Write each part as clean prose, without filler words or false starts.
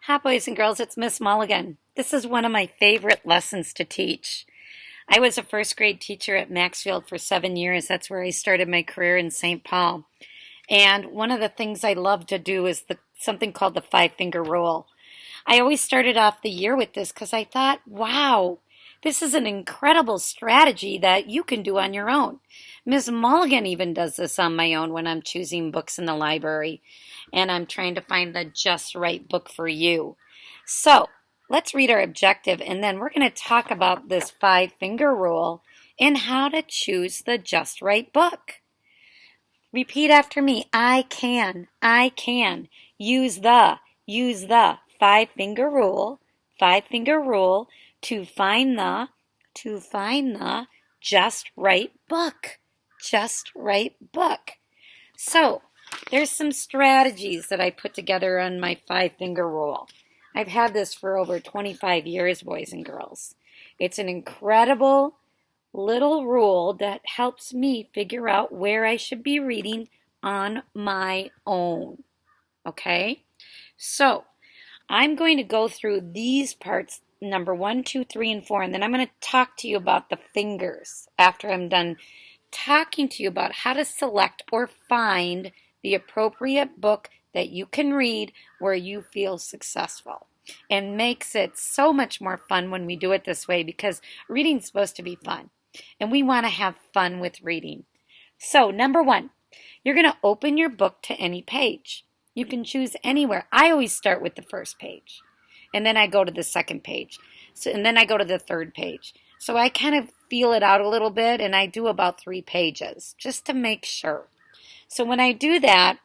Hi, boys and girls, it's Miss Mulligan. This is one of my favorite lessons to teach. I was a first grade teacher at Maxfield for 7 years. That's where I started my career in St. Paul. And one of the things I love to do is something called the five-finger rule. I always started off the year with this because I thought, wow, this is an incredible strategy that you can do on your own. Ms. Mulligan even does this on my own when I'm choosing books in the library and I'm trying to find the just right book for you. So let's read our objective and then we're going to talk about this five-finger rule and how to choose the just right book. Repeat after me. I can. Use the five-finger rule to find the just right book. So, there's some strategies that I put together on my five-finger rule. I've had this for over 25 years, boys and girls. It's an incredible little rule that helps me figure out where I should be reading on my own. Okay? So, I'm going to go through these parts, number 1, 2, 3, and 4, and then I'm going to talk to you about the fingers after I'm done talking to you about how to select or find the appropriate book that you can read where you feel successful. And makes it so much more fun when we do it this way because reading's supposed to be fun. And we want to have fun with reading. So, number 1, you're going to open your book to any page. You can choose anywhere. I always start with the first page. And then I go to the second page. And then I go to the third page. So I kind of feel it out a little bit and I do about 3 pages just to make sure. So when I do that,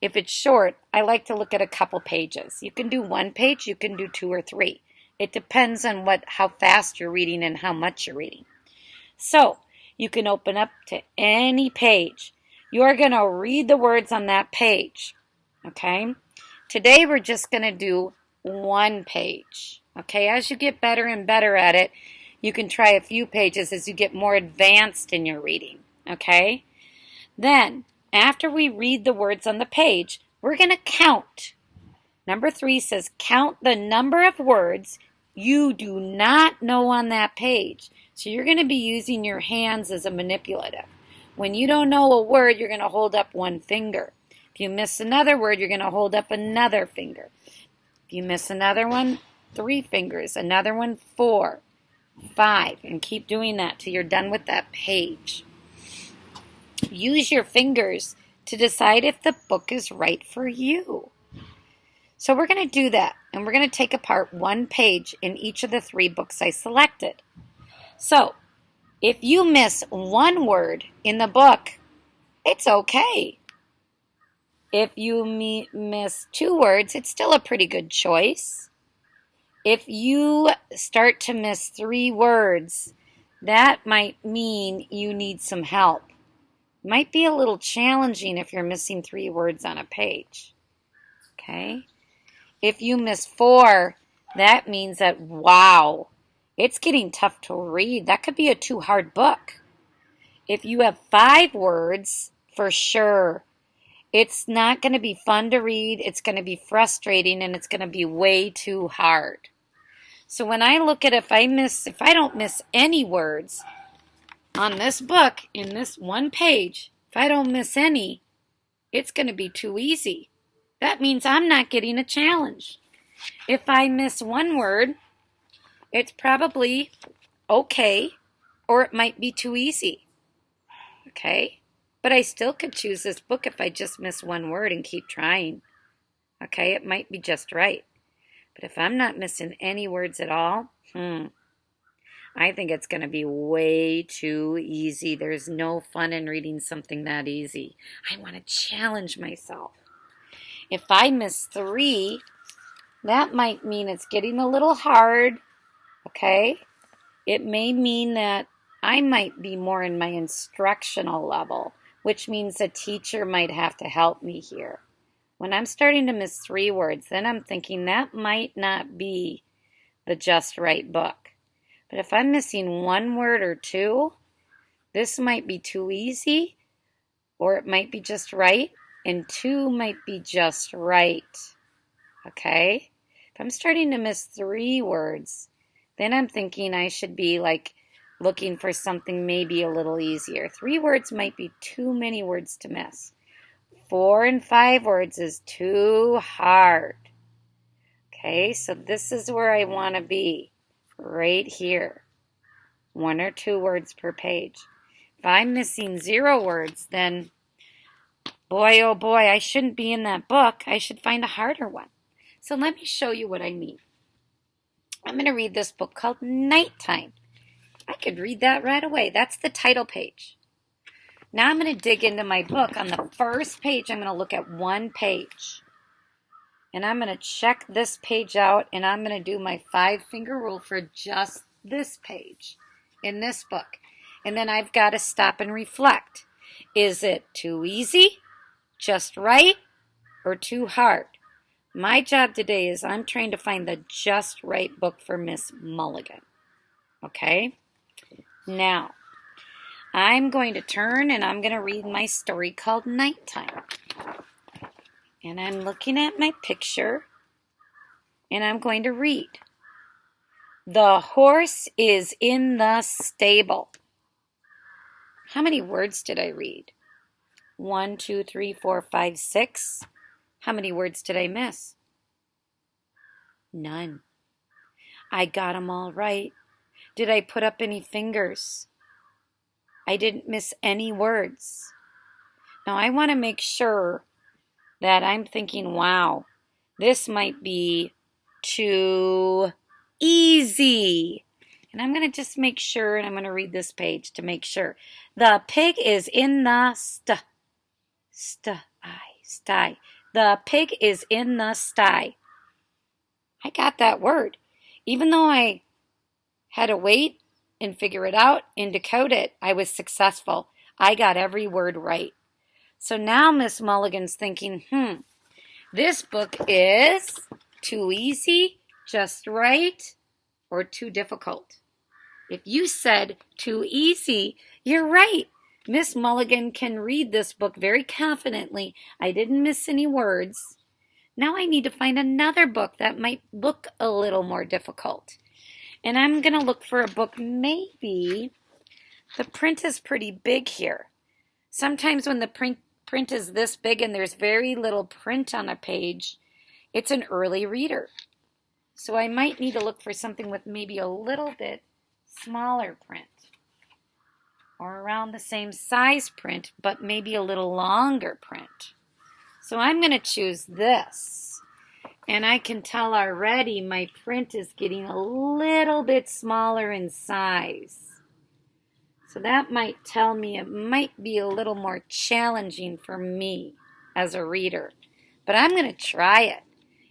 if it's short, I like to look at a couple pages. You can do 1 page, you can do 2 or 3. It depends on how fast you're reading and how much you're reading. So you can open up to any page. You're going to read the words on that page. Okay? Today we're just going to do 1 page. Okay? As you get better and better at it, you can try a few pages as you get more advanced in your reading. Okay? Then, after we read the words on the page, we're going to count. Number 3 says, count the number of words you do not know on that page. So you're going to be using your hands as a manipulative. When you don't know a word, you're going to hold up 1 finger. If you miss another word, you're going to hold up another finger. If you miss another one, 3 fingers. Another one, 4, 5. And keep doing that till you're done with that page. Use your fingers to decide if the book is right for you. So we're going to do that. And we're going to take apart 1 page in each of the 3 books I selected. So, if you miss 1 word in the book, it's okay. If you miss 2 words, it's still a pretty good choice. If you start to miss 3 words, that might mean you need some help. Might be a little challenging if you're missing 3 words on a page. Okay? If you miss 4, that means that, wow, it's getting tough to read. That could be a too hard book. If you have 5 words, for sure, it's not going to be fun to read. It's going to be frustrating, and it's going to be way too hard. So when I look at if I don't miss any words on this book, in this 1 page, if I don't miss any, it's going to be too easy. That means I'm not getting a challenge. If I miss 1 word, it's probably okay, or it might be too easy. Okay? But I still could choose this book if I just miss 1 word and keep trying. Okay? It might be just right. But if I'm not missing any words at all, I think it's going to be way too easy. There's no fun in reading something that easy. I want to challenge myself. If I miss 3, that might mean it's getting a little hard. Okay? It may mean that I might be more in my instructional level, which means a teacher might have to help me here. When I'm starting to miss 3 words, then I'm thinking that might not be the just right book. But if I'm missing 1 word or 2, this might be too easy, or it might be just right, and 2 might be just right. Okay? If I'm starting to miss 3 words, then I'm thinking I should be like looking for something maybe a little easier. 3 words might be too many words to miss. 4 and 5 words is too hard. Okay, so this is where I want to be, right here. 1 or 2 words per page. If I'm missing 0 words, then boy, oh boy, I shouldn't be in that book. I should find a harder one. So let me show you what I mean. I'm going to read this book called Nighttime. I could read that right away. That's the title page. Now I'm going to dig into my book. On the first page, I'm going to look at 1 page. And I'm going to check this page out, and I'm going to do my 5-finger rule for just this page in this book. And then I've got to stop and reflect. Is it too easy, just right, or too hard? My job today is I'm trying to find the just right book for Miss Mulligan. Okay? Now, I'm going to turn and I'm going to read my story called Nighttime. And I'm looking at my picture and I'm going to read. The horse is in the stable. How many words did I read? 1, 2, 3, 4, 5, 6. How many words did I miss? None. I got them all right. Did I put up any fingers? I didn't miss any words. Now I want to make sure that I'm thinking, wow, this might be too easy. And I'm going to just make sure, and I'm going to read this page to make sure. The pig is in the sty. The pig is in the sty. I got that word. Even though I had to wait and figure it out and decode it, I was successful. I got every word right. So now Miss Mulligan's thinking, this book is too easy, just right, or too difficult. If you said too easy, you're right. Miss Mulligan can read this book very confidently. I didn't miss any words. Now I need to find another book that might look a little more difficult. And I'm going to look for a book, maybe the print is pretty big here. Sometimes when the print is this big and there's very little print on a page, it's an early reader. So I might need to look for something with maybe a little bit smaller print, or around the same size print, but maybe a little longer print. So I'm going to choose this. And I can tell already my print is getting a little bit smaller in size. So that might tell me it might be a little more challenging for me as a reader. But I'm going to try it.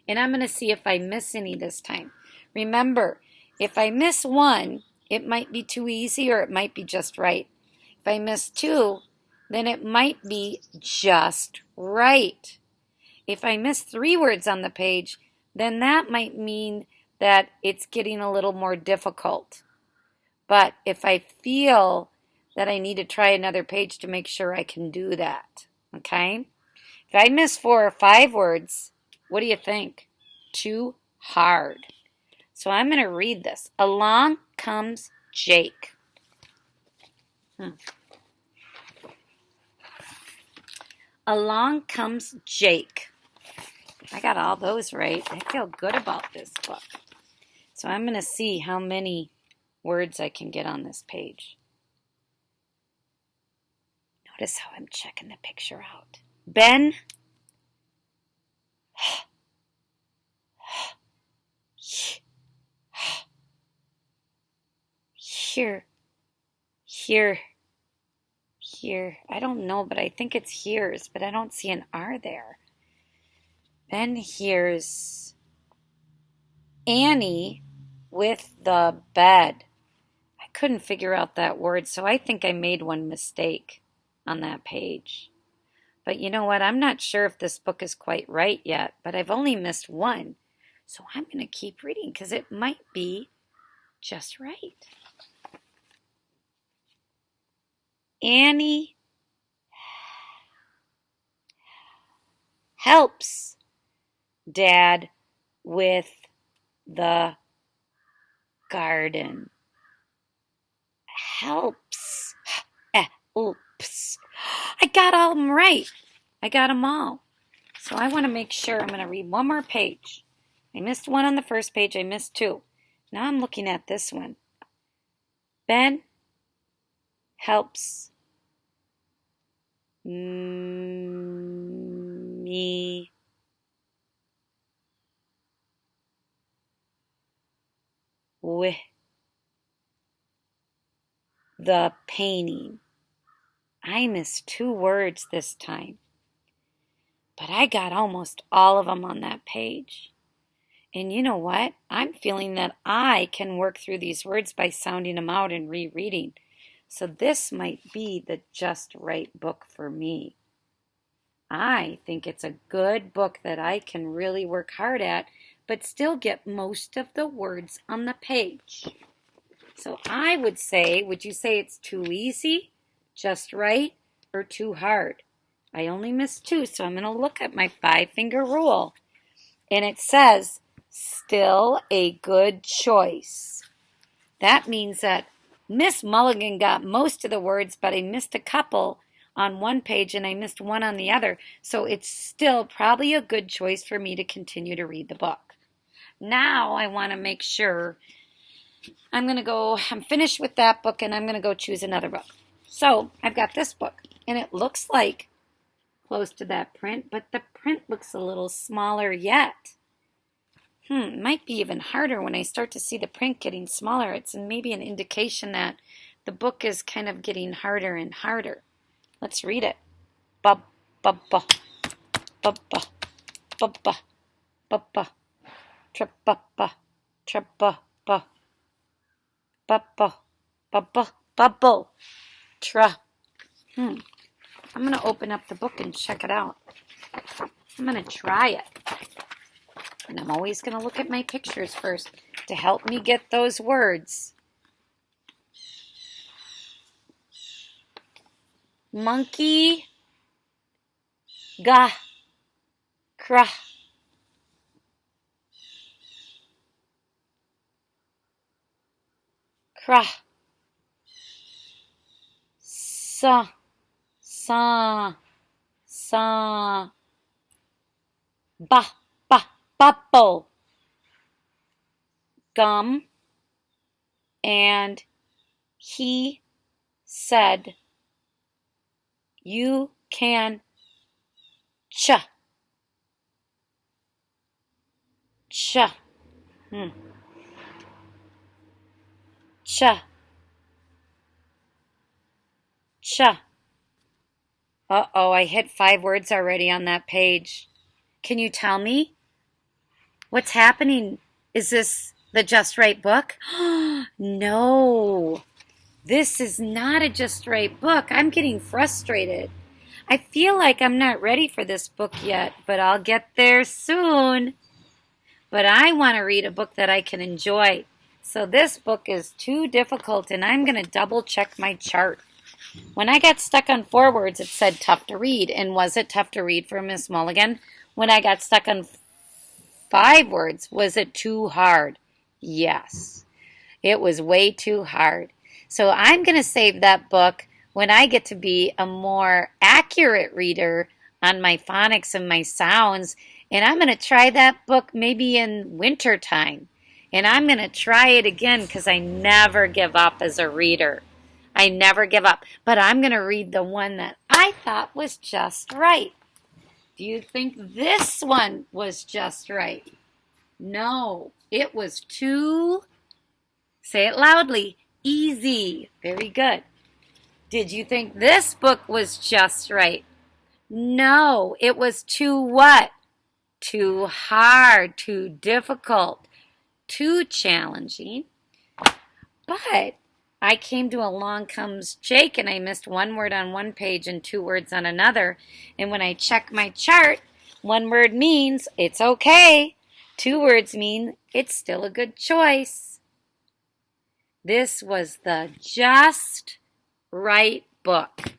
And I'm going to see if I miss any this time. Remember, if I miss 1, it might be too easy or it might be just right. If I miss 2, then it might be just right. If I miss 3 words on the page, then that might mean that it's getting a little more difficult. But if I feel that I need to try another page to make sure I can do that, okay? If I miss 4 or 5 words, what do you think? Too hard. So I'm going to read this. Along comes Jake. Along comes Jake. I got all those right. I feel good about this book. So I'm going to see how many words I can get on this page. Notice how I'm checking the picture out. Ben. Here. I don't know, but I think it's here's, but I don't see an R there. Ben hears Annie with the bed. I couldn't figure out that word, so I think I made one mistake on that page. But you know what? I'm not sure if this book is quite right yet, but I've only missed 1. So I'm going to keep reading because it might be just right. Annie helps Dad with the garden. Helps. Oops. I got all of them right. I got them all. So I want to make sure. I'm going to read one more page. I missed one on the first page. I missed two. Now I'm looking at this one. Ben helps me with the painting. I missed 2 words this time, but I got almost all of them on that page. And you know what? I'm feeling that I can work through these words by sounding them out and rereading. So this might be the just right book for me. I think it's a good book that I can really work hard at, but still get most of the words on the page. So I would say, would you say it's too easy, just right, or too hard? I only missed 2, so I'm going to look at my 5-finger rule. And it says, still a good choice. That means that Miss Mulligan got most of the words, but I missed a couple on one page and I missed one on the other. So it's still probably a good choice for me to continue to read the book. Now I want to make sure I'm finished with that book and I'm going to go choose another book. So I've got this book and it looks like close to that print, but the print looks a little smaller yet. It might be even harder when I start to see the print getting smaller. It's maybe an indication that the book is kind of getting harder and harder. Let's read it. Ba ba ba ba ba ba ba ba ba tra ba ba tra ba ba ba ba ba ba bubble tra. I'm gonna open up the book and check it out. I'm gonna try it. And I'm always going to look at my pictures first to help me get those words. Monkey, ga, kra. Kra. Sa, sa, sa. Ba, ba. Bubble, gum, and he said, you can cha, cha, cha, cha. Uh-oh, I hit 5 words already on that page. Can you tell me? What's happening? Is this the Just Right book? No, this is not a Just Right book. I'm getting frustrated. I feel like I'm not ready for this book yet, but I'll get there soon. But I want to read a book that I can enjoy. So this book is too difficult, and I'm going to double check my chart. When I got stuck on 4 words, it said tough to read. And was it tough to read for Miss Mulligan? When I got stuck on 5 words, was it too hard? Yes, it was way too hard. So I'm going to save that book when I get to be a more accurate reader on my phonics and my sounds. And I'm going to try that book maybe in winter time. And I'm going to try it again because I never give up as a reader. I never give up. But I'm going to read the one that I thought was just right. Do you think this one was just right? No, it was too, say it loudly, easy. Very good. Did you think this book was just right? No, it was too what? Too hard, too difficult, too challenging. But I came to Along Comes Jake and I missed 1 word on one page and 2 words on another. And when I check my chart, 1 word means it's okay. 2 words mean it's still a good choice. This was the Just Right book.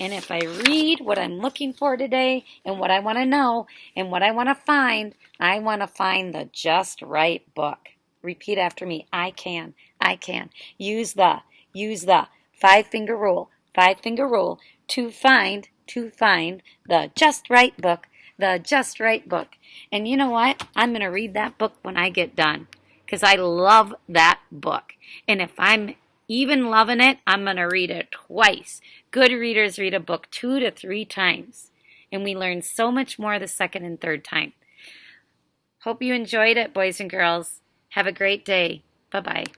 And if I read what I'm looking for today and what I want to know and what I want to find the just right book. Repeat after me. I can. Use the five-finger rule to find the just right book, And you know what? I'm going to read that book when I get done because I love that book. And if I'm even loving it, I'm going to read it twice. Good readers read a book 2 to 3 times, and we learn so much more the second and third time. Hope you enjoyed it, boys and girls. Have a great day. Bye-bye.